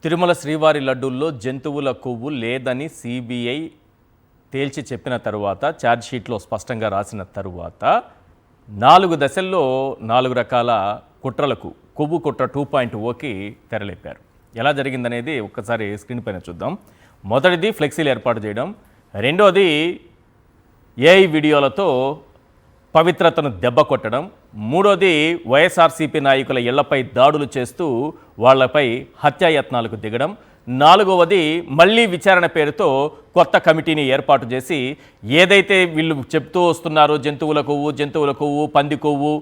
తిరుమల శ్రీవారి లడ్డూల్లో జంతువుల కొవ్వు లేదని సిబిఐ తేల్చి చెప్పిన తరువాత ఛార్జ్షీట్లో స్పష్టంగా రాసిన తరువాత 4 దశల్లో 4 రకాల కుట్రలకు కొవ్వు కుట్ర 2.0కి తెరలేపారు. ఎలా జరిగిందనేది ఒక్కసారి స్క్రీన్ పైన చూద్దాం. మొదటిది ఫ్లెక్సీలు ఏర్పాటు చేయడం, రెండోది ఏఐ వీడియోలతో పవిత్రతను దెబ్బ కొట్టడం, మూడోది వైఎస్ఆర్సీపీ నాయకుల ఇళ్లపై దాడులు చేస్తూ వాళ్లపై హత్యాయత్నాలకు దిగడం, నాలుగవది మళ్ళీ విచారణ పేరుతో కొత్త కమిటీని ఏర్పాటు చేసి ఏదైతే వీళ్ళు చెప్తూ వస్తున్నారో జంతువుల కొవ్వు, పంది కొవ్వు,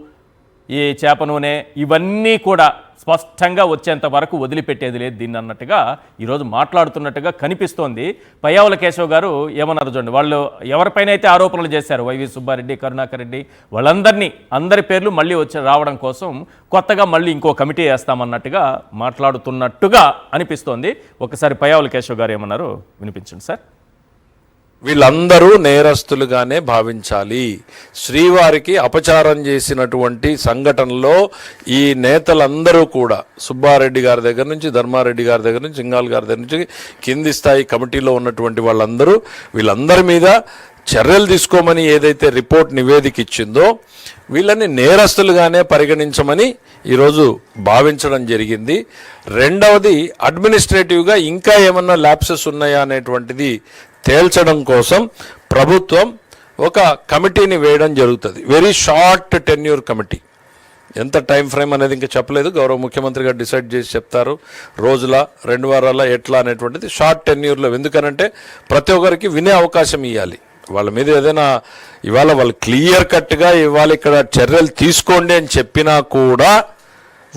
ఈ చేప నూనె ఇవన్నీ కూడా స్పష్టంగా వచ్చేంత వరకు వదిలిపెట్టేది లేదు దీన్ని అన్నట్టుగా ఈరోజు మాట్లాడుతున్నట్టుగా కనిపిస్తోంది. పయ్యావుల కేశవ్ గారు ఏమన్నారు చూడండి. వాళ్ళు ఎవరిపైన అయితే ఆరోపణలు చేశారు, వైవి సుబ్బారెడ్డి, కరుణాకర్ రెడ్డి, అందరి పేర్లు మళ్ళీ రావడం కోసం కొత్తగా మళ్ళీ ఇంకో కమిటీ వేస్తామన్నట్టుగా మాట్లాడుతున్నట్టుగా అనిపిస్తోంది. ఒకసారి పయ్యావుల కేశవ్ గారు ఏమన్నారు వినిపించండి సార్. వీళ్ళందరూ నేరస్తులుగానే భావించాలి. శ్రీవారికి అపచారం చేసినటువంటి సంఘటనలో ఈ నేతలందరూ కూడా సుబ్బారెడ్డి గారి దగ్గర నుంచి, ధర్మారెడ్డి గారి దగ్గర నుంచి, సింగాల్ గారి దగ్గర నుంచి కింది స్థాయి కమిటీలో ఉన్నటువంటి వీళ్ళందరి మీద చర్యలు తీసుకోమని ఏదైతే రిపోర్ట్ నివేదిక ఇచ్చిందో వీళ్ళని నేరస్తులుగానే పరిగణించమని ఈరోజు భావించడం జరిగింది. రెండవది అడ్మినిస్ట్రేటివ్గా ఇంకా ఏమన్నా ల్యాప్సెస్ ఉన్నాయా అనేటువంటిది తేల్చడం కోసం ప్రభుత్వం ఒక కమిటీని వేయడం జరుగుతుంది. Very short tenure committee. ఎంత టైం ఫ్రేమ్ అనేది ఇంకా చెప్పలేదు, గౌరవ ముఖ్యమంత్రి గారు డిసైడ్ చేసి చెప్తారు. రోజుల 2 వారాల ఎట్లా అనేటువంటిది షార్ట్ టెన్యూర్లో. ఎందుకనంటే ప్రతి ఒక్కరికి వినే అవకాశం ఇవ్వాలి. వాళ్ళ మీద ఏదైనా ఇవాళ వాళ్ళు క్లియర్ కట్గా ఇవాళ ఇక్కడ చర్యలు తీసుకోండి అని చెప్పినా కూడా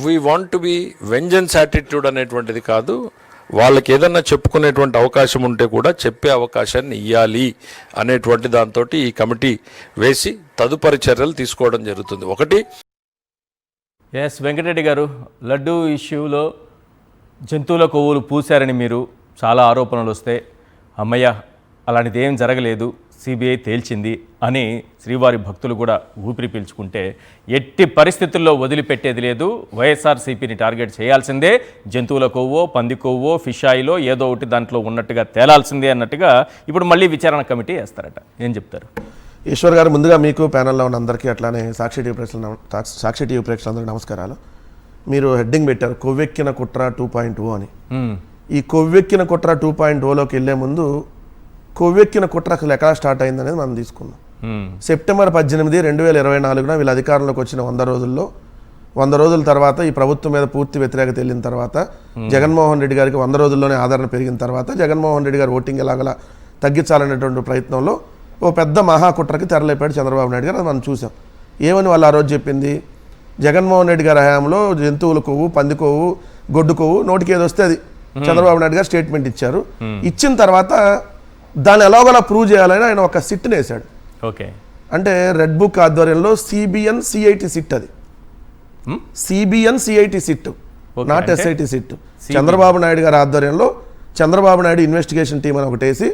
we want to be vengeance attitude అనేటువంటిది కాదు. వాళ్ళకి ఏదన్నా చెప్పుకునేటువంటి అవకాశం ఉంటే కూడా చెప్పే అవకాశాన్ని ఇవ్వాలి అనేటువంటి దాంతో ఈ కమిటీ వేసి తదుపరి చర్యలు తీసుకోవడం జరుగుతుంది. ఒకటి వెంకటరెడ్డి గారు, లడ్డూ ఇష్యూలో జంతువుల కొవ్వులు పూశారని మీరు చాలా ఆరోపణలు వస్తే అమ్మయ్య అలాంటిది ఏం జరగలేదు, సిబిఐ తేల్చింది అని శ్రీవారి భక్తులు కూడా ఊపిరి పీల్చుకుంటే ఎట్టి పరిస్థితుల్లో వదిలిపెట్టేది లేదు. వైఎస్ఆర్సీపీని టార్గెట్ చేయాల్సిందే. జంతువుల కొవ్వో, పంది కొవ్వో, ఫిష్ ఆయిలో ఏదో ఒకటి దాంట్లో ఉన్నట్టుగా తేలాల్సిందే అన్నట్టుగా ఇప్పుడు మళ్ళీ విచారణ కమిటీ వేస్తారట. ఏం చెప్తారు? ఈశ్వర్ గారు, ముందుగా మీకు ప్యానల్లో ఉన్న అందరికీ అట్లానే సాక్షి టీవీ ప్రేక్షకులందరికీ నమస్కారాలు. మీరు హెడ్డింగ్ పెట్టారు కొవ్వెక్కిన కుట్ర 2.0 అని. ఈ కొవ్వెక్కిన కుట్ర 2.0లోకి వెళ్లే ముందు కొవ్వెక్కిన కుట్ర అసలు ఎక్కడ స్టార్ట్ అయింది అనేది మనం తీసుకుందాం. సెప్టెంబర్ 18, 2024 వీళ్ళు అధికారంలోకి వచ్చిన 100 రోజుల తర్వాత ఈ ప్రభుత్వం మీద పూర్తి వ్యతిరేకత వెళ్ళిన తర్వాత జగన్మోహన్ రెడ్డి గారికి 100 రోజుల్లోనే ఆదరణ పెరిగిన తర్వాత జగన్మోహన్ రెడ్డి గారు ఓటింగ్ ఎలాగలా తగ్గించాలనేటువంటి ప్రయత్నంలో ఓ పెద్ద మహాకుట్రకి తెరలేపాడు చంద్రబాబు నాయుడు గారు. అది మనం చూసాం. ఏమని వాళ్ళు ఆ రోజు చెప్పింది, జగన్మోహన్ రెడ్డి గారి హయాంలో జంతువుల కొవ్వు, పంది కొవ్వు, గొడ్డు కొవ్వు నోటికి ఏది వస్తే అది చంద్రబాబు నాయుడు గారు స్టేట్మెంట్ ఇచ్చారు. ఇచ్చిన తర్వాత దాన్ని ఎలాగోలా ప్రూవ్ చేయాలని ఆయన ఒక సిట్ని వేశాడు. ఓకే, అంటే రెడ్ బుక్ ఆధ్వర్యంలో CBN CIT సిట్, అది CBN CIT SIT, not SIT SIT. Chandrababu Naidu గారి ఆధ్వర్యంలో చంద్రబాబు నాయుడు ఇన్వెస్టిగేషన్ టీం అని ఒకటి వేసి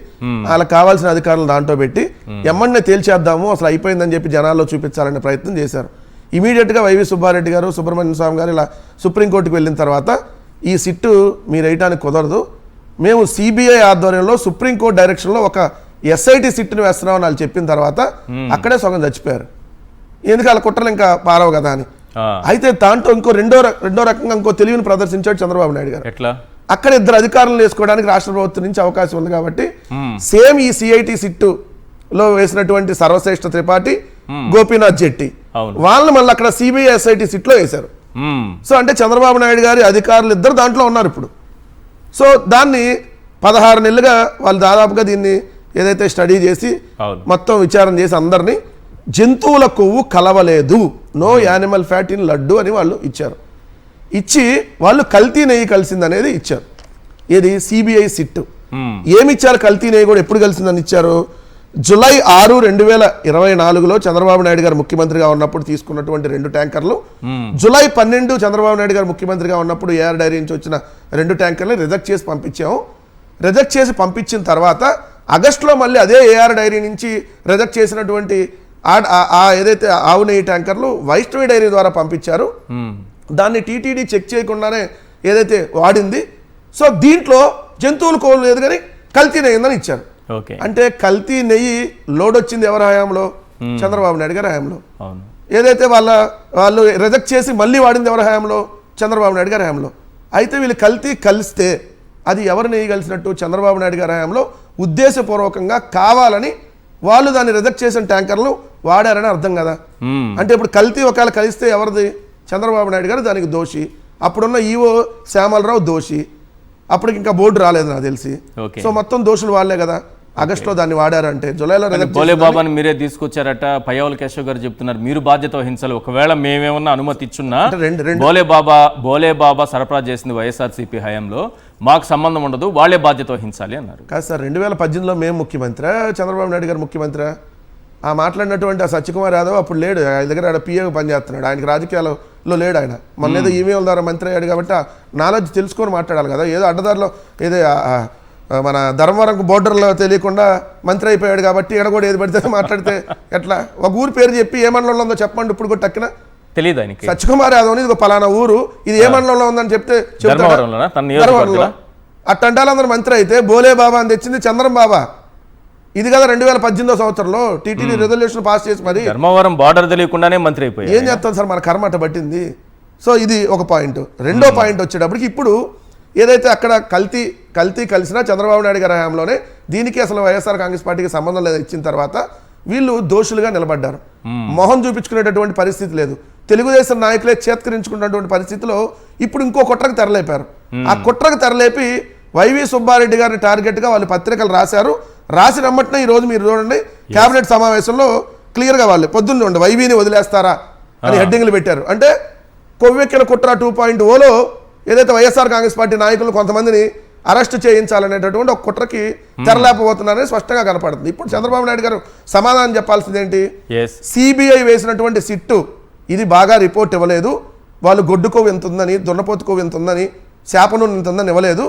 వాళ్ళకి కావాల్సిన అధికారులు దాంట్లో పెట్టి ఎమ్మడినే తేల్చేద్దాము, అసలు అయిపోయిందని చెప్పి జనాల్లో చూపించాలనే ప్రయత్నం చేశారు. ఇమీడియట్గా వైవి సుబ్బారెడ్డి గారు, సుబ్రహ్మణ్యం స్వామి గారు ఇలా సుప్రీంకోర్టుకు వెళ్ళిన తర్వాత ఈ సిట్టు మీరు వేయటానికి కుదరదు, మేము CBI ఆధ్వర్యంలో సుప్రీంకోర్టు డైరెక్షన్లో ఒక SIT సిట్ని వేస్తున్నామని వాళ్ళు చెప్పిన తర్వాత అక్కడే సగం చచ్చిపోయారు. ఎందుకు వాళ్ళ కుట్రలు ఇంకా పారవు కదా అని. అయితే దాంట్లో ఇంకో రెండో రకంగా ఇంకో తెలివిని ప్రదర్శించాడు చంద్రబాబు నాయుడు గారు. ఎట్లా? అక్కడ 2 అధికారులను వేసుకోవడానికి రాష్ట్ర ప్రభుత్వం నుంచి అవకాశం ఉంది కాబట్టి సేమ్ ఈ CIT సిట్టులో వేసినటువంటి సర్వశ్రేష్ఠ త్రిపాఠి, గోపీనాథ్ జెట్టి వాళ్ళని మళ్ళీ అక్కడ CBI SIT సిట్లో వేశారు. సో అంటే చంద్రబాబు నాయుడు గారి అధికారులు ఇద్దరు దాంట్లో ఉన్నారు ఇప్పుడు. సో దాన్ని 16 నెలలుగా వాళ్ళు దాదాపుగా దీన్ని ఏదైతే స్టడీ చేసి మొత్తం విచారణ చేసి అందరినీ జంతువుల కొవ్వు కలవలేదు, no animal fat in laddu అని వాళ్ళు ఇచ్చారు. ఇచ్చి వాళ్ళు కల్తీ నెయ్యి కలిసింది అనేది ఇచ్చారు. ఏది CBI సిట్ ఏమి ఇచ్చారు? కల్తీ నెయ్యి కూడా ఎప్పుడు కలిసిందని ఇచ్చారు? జూలై 6, 2024లో చంద్రబాబు నాయుడు గారు ముఖ్యమంత్రిగా ఉన్నప్పుడు తీసుకున్నటువంటి 2 ట్యాంకర్లు, జూలై 12 చంద్రబాబు నాయుడు గారు ముఖ్యమంత్రిగా ఉన్నప్పుడు AR డైరీ నుంచి వచ్చిన 2 ట్యాంకర్లు రిజెక్ట్ చేసి పంపించాము. రిజెక్ట్ చేసి పంపించిన తర్వాత ఆగస్టులో మళ్ళీ అదే AR డైరీ నుంచి రిజెక్ట్ చేసినటువంటి ఏదైతే ఆవు నెయ్యి ట్యాంకర్లు వైష్ణవి డైరీ ద్వారా పంపించారు. దాన్ని TTD చెక్ చేయకుండానే ఏదైతే వాడింది సో దీంట్లో జంతువుల కొవ్వు లేదు కానీ కల్తీ నెయ్యి ఉందని ఇచ్చారు. ఓకే, అంటే కల్తీ నెయ్యి లోడ్ వచ్చింది ఎవరి హయాంలో? చంద్రబాబు నాయుడు గారి హయాంలో. అవును. ఏదైతే వాళ్ళు రిజెక్ట్ చేసి మళ్ళీ వాడింది ఎవరి హయాంలో? చంద్రబాబు నాయుడు గారి హయాంలో. అయితే వీళ్ళు కల్తీ కలిస్తే అది ఎవరు నెయ్యి కలిసినట్టు? చంద్రబాబు నాయుడు గారి హయాంలో ఉద్దేశపూర్వకంగా కావాలని వాళ్ళు దాన్ని రిజెక్ట్ చేసిన ట్యాంకర్లు వాడారని అర్థం కదా. అంటే ఇప్పుడు కల్తీ ఒకవేళ కలిస్తే ఎవరిది? చంద్రబాబు నాయుడు గారు దానికి దోషి. అప్పుడున్న ఈవో శ్యామలరావు దోషి. అప్పటికి ఇంకా బోర్డు రాలేదు నాకు తెలిసి. ఓకే. సో మొత్తం దోషులు వాళ్ళే కదా. ఆగస్టులో దాన్ని వాడారంటే జూలైలో బోలే బాబాని మీరే తీసుకొచ్చారట. పయ్యావుల కేశవ్ గారు చెప్తున్నారు మీరు బాధ్యత వహించాలి. ఒకవేళ మేమేమన్నా అనుమతి ఇచ్చున్నా బోలే బాబా సరఫరా చేసింది వైఎస్ఆర్సీపీ హయాంలో, మాకు సంబంధం ఉండదు, వాళ్ళే బాధ్యత వహించాలి అన్నారు. కాదు సార్, 2018లో మేము ముఖ్యమంత్రి, చంద్రబాబు నాయుడు గారు ముఖ్యమంత్రి. ఆ మాట్లాడినటువంటి ఆ సత్యకుమార్ యాదవ్ అప్పుడు లేడు, ఆయన దగ్గర ఆయన పిఏగా పనిచేస్తున్నాడు. ఆయనకి రాజకీయాలలో లేడు. ఆయన మొన్న ఏదో ఈమెయిల్ ద్వారా మంత్రి అయ్యాడు కాబట్టి నాలెడ్జ్ తెలుసుకొని మాట్లాడాలి కదా. ఏదో అడ్డదారిలో ఏదో మన ధర్మవరం బోర్డర్లో తెలియకుండా మంత్రి అయిపోయాడు కాబట్టి ఇక్కడ కూడా ఏది పడితే మాట్లాడితే ఎట్లా? ఒక ఊరు పేరు చెప్పి ఏ మండలంలో ఉందో చెప్పండి. ఇప్పుడు కూడా టక్కున తెలియదు ఆయనకి. సత్యకుమార్ యాదవ్ ఇది పలానా ఊరు, ఇది ఏ మండలంలో ఉందని చెప్తే అట్టంటాలు అందరూ మంత్రి అయితే బోలే బాబా అని తెచ్చింది చంద్రం బాబా. ఇది కదా 2018 సంవత్సరంలో టీటీడీ రెజల్యూషన్ పాస్ చేసి మరి ధర్మవరం బార్డర్ తెలియకుండానే మంత్రి అయిపోయారు. ఏం చేస్తాం సార్, మన కర్మ అట్ట పట్టింది. సో ఇది ఒక పాయింట్. రెండో పాయింట్ వచ్చేటప్పటికి ఇప్పుడు ఏదైతే అక్కడ కల్తీ కలిసినా చంద్రబాబు నాయుడు గారి హయాంలోనే దీనికి అసలు వైఎస్ఆర్ కాంగ్రెస్ పార్టీకి సంబంధం లేదు ఇచ్చిన తర్వాత వీళ్ళు దోషులుగా నిలబడ్డారు. మొహం చూపించుకునేటటువంటి పరిస్థితి లేదు. తెలుగుదేశం నాయకులే చేత్కరించుకున్నటువంటి పరిస్థితిలో ఇప్పుడు ఇంకో కుట్రకు తెరలేపారు. ఆ కుట్రకు తెరలేపి వైవి సుబ్బారెడ్డి గారిని టార్గెట్గా వాళ్ళు పత్రికలు రాశారు. రాసి రమ్మట్నే ఈరోజు మీరు చూడండి కేబినెట్ సమావేశంలో క్లియర్గా వాళ్ళు పొద్దున్న ఉండి వైవిని వదిలేస్తారా అని హెడ్డింగ్లు పెట్టారు. అంటే కొవ్వెక్కిన కుట్ర 2.0లో ఏదైతే వైఎస్ఆర్ కాంగ్రెస్ పార్టీ నాయకులు కొంతమందిని అరెస్ట్ చేయించాలనేటటువంటి ఒక కుట్రకి తెరలేకపోతున్నారని స్పష్టంగా కనపడుతుంది. ఇప్పుడు చంద్రబాబు నాయుడు గారు సమాధానం చెప్పాల్సిందేంటి? సిబిఐ వేసినటువంటి సిట్టు ఇది బాగా రిపోర్ట్ ఇవ్వలేదు, వాళ్ళు గొడ్డు కొవ్వు ఎంత ఉందని, దున్నపోతు కొవ్వు ఎంత ఉందని, చేప నూనె ఎంత ఉందని ఇవ్వలేదు.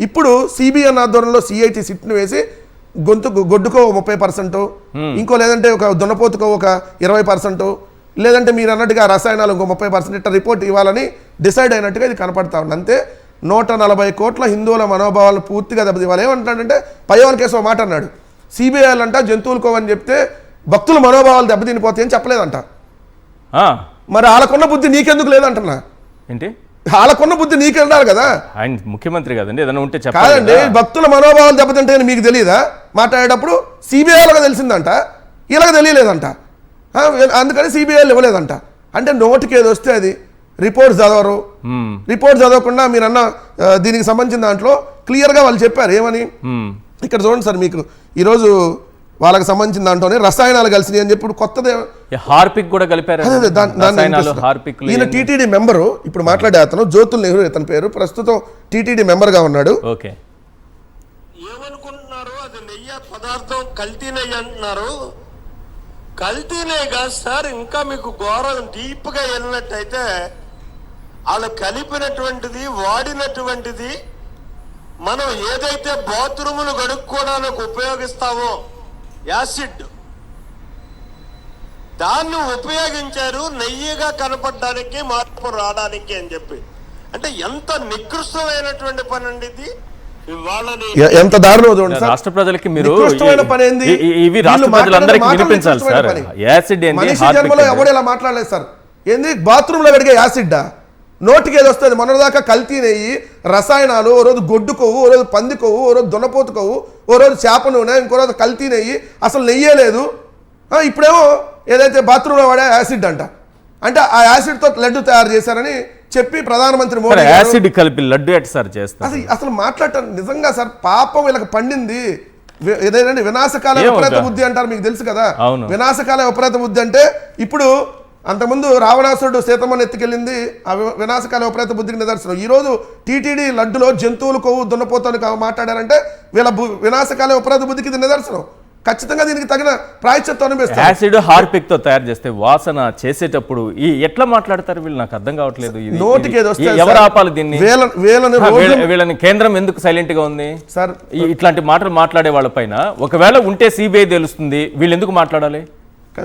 ఇప్పుడు సిబిఐ ఆధ్వర్యంలో సిఐటి సిట్ను వేసి గొడ్డుకో 30%, ఇంకో లేదంటే ఒక దున్నపోతుకో ఒక 20%, లేదంటే మీరు అన్నట్టుగా రసాయనాలు ఇంకో 30% ఇట్లా రిపోర్ట్ ఇవ్వాలని డిసైడ్ అయినట్టుగా ఇది కనపడతా ఉంది. అంతే 140 కోట్ల హిందువుల మనోభావాలు పూర్తిగా దెబ్బతివ్వాలి. ఏమంటాడంటే పయ్యావుల కేసు మాట అన్నాడు, సిబిఐలు అంట జంతువులకోవని చెప్తే భక్తుల మనోభావాలు దెబ్బతినిపోతాయని చెప్పలేదంట. మరి వాళ్ళకున్న బుద్ధి నీకెందుకు లేదంటున్నా? ఏంటి వాళ్ళకున్న బుద్ధి నీకు ఉండాలి కదా. ఆయన ముఖ్యమంత్రి కదండి, ఏదైనా ఉంటే కాదండి. భక్తుల మనోభావాలు దెబ్బతింటే మీకు తెలియదా? మాట్లాడేటప్పుడు సిబిఐలకు తెలిసిందంట, వీళ్ళకి తెలియలేదంట. అందుకని సిబిఐలు ఇవ్వలేదంట. అంటే నోటికి ఏది వస్తే అది రిపోర్ట్ చదవరు. రిపోర్ట్ చదవకుండా మీరన్న దీనికి సంబంధించిన దాంట్లో క్లియర్గా వాళ్ళు చెప్పారు ఏమని. ఇక్కడ చూడండి సార్, మీకు ఈరోజు వాళ్ళకి సంబంధించిన దాంట్లోనే రసాయనాలు కలిసినాయి అని చెప్పి కొత్తదే హార్పిక్ కూడా కలిపారు. ఈయన టీటీడీ మెంబరు, ఇప్పుడు మాట్లాడే అతను జ్యోతుల్ నెహ్రూ ఇతని పేరు, ప్రస్తుతం టీటీడీ మెంబర్ గా ఉన్నాడు. ఓకే, ఏమనుకుంటున్నారు? అది నెయ్యి పదార్థం కల్తీ నెయ్యి అంటున్నారు. కల్తీ నెయ్యి కాదు సార్. ఇంకా మీకు ఘోరం డీప్ గా వెళ్ళినట్టయితే వాళ్ళు కలిపినటువంటిది, వాడినటువంటిది, మనం ఏదైతే బాత్రూములు కడుక్కోవడానికి ఉపయోగిస్తామో యాసిడ్, దాన్ని ఉపయోగించారు నెయ్యిగా కనపడడానికి, మార్పు రావడానికి అని చెప్పి. అంటే ఎంత నికృష్టమైనటువంటి పని అండి ఇది. ఎంత దారుణం చూడండి సార్. రాష్ట్ర ప్రజలకి మీరు పని ఏంది? ఇవి రాష్ట్ర ప్రజలందరికీ వినిపించాలి సార్. యాసిడ్ ఏంది? మనిషి జన్మలో ఎవడు ఇలా మాట్లాడలేదు సార్. ఏంది బాత్రూమ్ లో కడిగే యాసిడ్డా? నోటికి ఏది వస్తుంది? మొన్నదాకా కల్తీ నెయ్యి, రసాయనాలు, ఓ రోజు గొడ్డు కొవ్వు, ఓ రోజు పంది కొవ్వు, ఓ రోజు దున్నపోతు కొవ్వు, ఓ రోజు చేప నూనె, ఇంకో రోజు కల్తీ నెయ్యి, అసలు నెయ్యే లేదు. ఇప్పుడేమో ఏదైతే బాత్రూంలో వాడే యాసిడ్ అంట. అంటే ఆ యాసిడ్తో లడ్డు తయారు చేశారని చెప్పి ప్రధానమంత్రి మోడీ యాసిడ్ కలిపి లడ్డు ఎట్ సార్ చేస్తారు. అసలు మాట్లాడటం నిజంగా సార్ పాపం వీళ్ళకి పండింది. ఏదైనా వినాశకాల విపరీత బుద్ధి అంటారు, మీకు తెలుసు కదా. వినాశకాల విపరీత బుద్ధి అంటే ఇప్పుడు అంతకుముందు రావణాసురుడు సీతమ్మని ఎత్తుకెళ్ళింది ఆ వినాశకాల విపరీత బుద్ధికి నిదర్శనం. ఈరోజు టీటీడీ లడ్డులో జంతువులు కొవ్వు దున్నపోతాను మాట్లాడారంటే వీళ్ళ వినాశకాల విపరీత బుద్ధికి ఇది నిదర్శనం. ఖచ్చితంగా దీనికి తగిన ప్రాయశ్చిత్తం అనిపిస్తుంది. యాసిడ్ హార్పిక్ తో తయారు చేస్తే వాసన చేసేటప్పుడు ఎట్లా మాట్లాడతారు వీళ్ళు? నాకు అర్థం కావట్లేదు. నోటికి ఎవరు ఆపాలి దీన్ని? వీళ్ళని కేంద్రం ఎందుకు సైలెంట్ గా ఉంది సార్? ఇట్లాంటి మాటలు మాట్లాడే వాళ్ళ పైన ఒకవేళ ఉంటే సిబిఐ తెలుస్తుంది, వీళ్ళు ఎందుకు మాట్లాడాలి?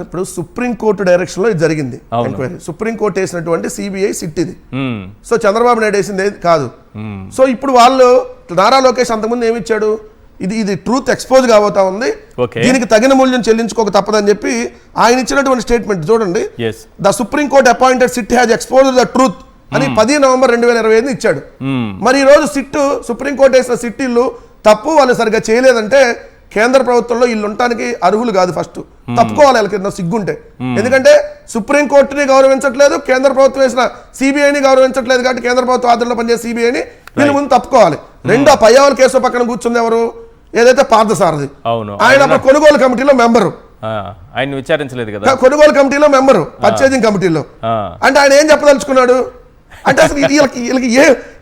ఇప్పుడు సుప్రీంకోర్టు డైరెక్షన్ లో ఇది జరిగింది అవును. ఎంక్వైరీ. సుప్రీంకోర్టు వేసినటువంటి సిబిఐ సిట్ ఇది. మ్మ్. సో చంద్రబాబు నాయుడు వేసింది ఏది కాదు. సో ఇప్పుడు వాళ్ళు నారా లోకేష్ అంతకుముందు ఏమి ఇచ్చాడు, ఇది ట్రూత్ ఎక్స్పోజ్ కాబోతా ఉంది, ఓకే. దీనికి తగిన మూల్యం చెల్లించుకోక తప్పదని చెప్పి ఆయన ఇచ్చినటువంటి స్టేట్మెంట్ చూడండి. Yes. The supreme court appointed SIT has expose the truth అని 10 నవంబర్ 2025 ఇచ్చాడు. మరి ఈ రోజు సుప్రీంకోర్టు వేసిన సిట్టిళ్ళు తప్పు, వాళ్ళు సరిగ్గా చేయలేదంటే కేంద్ర ప్రభుత్వంలో వీళ్ళు ఉండటానికి అర్హులు కాదు. ఫస్ట్ తప్పుకోవాలి వాళ్ళకి సిగ్గుంటే. ఎందుకంటే సుప్రీంకోర్టుని గౌరవించట్లేదు, కేంద్ర ప్రభుత్వం వేసిన సిబిఐని గౌరవించట్లేదు. కాబట్టి కేంద్ర ప్రభుత్వం ఆధ్వర్యంలో పనిచేసే సిబిఐని వీళ్ళు ముందు తప్పుకోవాలి. రెండో పయ్యావల కేసు పక్కన కూర్చుంది ఎవరు, ఏదైతే పార్థసారథి, అవును. ఆయన అప్పుడు కొనుగోలు కమిటీలో మెంబరు, ఆయన విచారించలేదు కదా, కొనుగోలు కమిటీలో మెంబరు, పర్చేజింగ్ కమిటీలో. అంటే ఆయన ఏం చెప్పదలుచుకున్నాడు అంటే అసలు వీళ్ళకి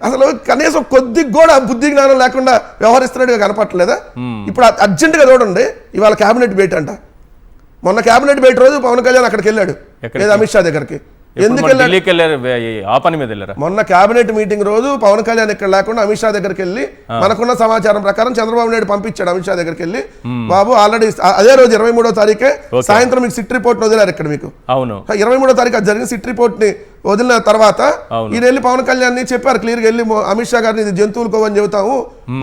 అసలు కనీసం కొద్ది కూడా బుద్ధి జ్ఞానం లేకుండా వ్యవహరిస్తున్నట్టుగా కనపట్టలేదా? ఇప్పుడు అర్జెంటుగా చూడండి, ఇవాళ క్యాబినెట్ భేటీ అంట. మొన్న క్యాబినెట్ భేటీ రోజు పవన్ కళ్యాణ్ అక్కడికి వెళ్ళాడు, లేదా అమిత్ షా దగ్గరికి. ఎందుకు వెళ్ళాడు? ఆ పని మీద వెళ్ళారా? మొన్న క్యాబినెట్ మీటింగ్ రోజు పవన్ కళ్యాణ్ ఇక్కడ లేకుండా అమిత్ షా దగ్గరికి వెళ్ళి, మనకున్న సమాచారం ప్రకారం చంద్రబాబు నాయుడు పంపించాడు అమిత్ షా దగ్గరికి వెళ్ళి, బాబు ఆల్రెడీ అదే రోజు 23వ తారీఖే సాయంత్రం మీకు సిట్ రిపోర్ట్ వదిలారు ఇక్కడ మీకు. అవును, 23వ తారీఖు అది జరిగిన సిట్ రిపోర్ట్ ని వదిలిన తర్వాత ఈయన వెళ్ళి పవన్ కళ్యాణ్ ని చెప్పారు క్లియర్గా, వెళ్ళి అమిత్ షా గారిని ఇది జంతువులు కోవని చెబుతాము,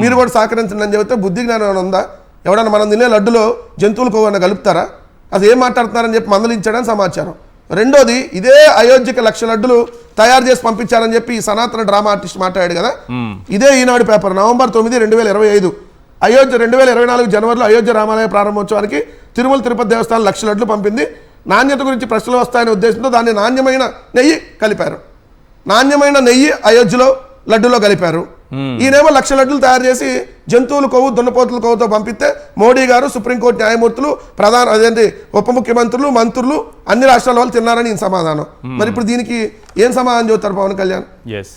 మీరు కూడా సహకరించండి అని చెబితే బుద్ధి జ్ఞానం ఏమైనా ఉందా? ఎవడన్నా మనం తినే లడ్డులో జంతువులు కోవన్న కలుపుతారా? అది ఏం మాట్లాడుతున్నారని చెప్పి మందలించాడని సమాచారం. రెండోది, ఇదే అయోధ్యకి 1,00,000 లడ్డులు తయారు చేసి పంపించారని చెప్పి ఈ సనాతన డ్రామా ఆర్టిస్ట్ మాట్లాడాడు కదా. ఇదే ఈనాడు పేపర్ నవంబర్ 9, 2025 అయోధ్య 2024 జనవరిలో అయోధ్య రామాలయ ప్రారంభోత్సవానికి తిరుమల తిరుపతి దేవస్థానం 1,00,000 లడ్లు పంపింది. నాణ్యత గురించి ప్రశ్నలు వస్తాయనే ఉద్దేశంతో దాన్ని నాణ్యమైన నెయ్యి కలిపారు. నాణ్యమైన నెయ్యి అయోధ్యలో లడ్డులో కలిపారు. ఈయనేమో 1,00,000 లడ్డులు తయారు చేసి జంతువుల కొవ్వు దున్నపోతుల కొవ్వుతో పంపిస్తే మోడీ గారు, సుప్రీంకోర్టు న్యాయమూర్తులు, ఉప ముఖ్యమంత్రులు, మంత్రులు, అన్ని రాష్ట్రాల వాళ్ళు తిన్నారని ఈయన సమాధానం. మరి ఇప్పుడు దీనికి ఏం సమాధానం చెబుతారు పవన్ కళ్యాణ్?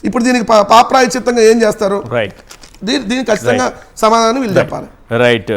ఇప్పుడు దీనికి పాప్రాయచిత్తంగా ఏం చేస్తారు? రైట్, దీనికి ఖచ్చితంగా సమాధానం వీళ్ళు చెప్పాలి. రైట్.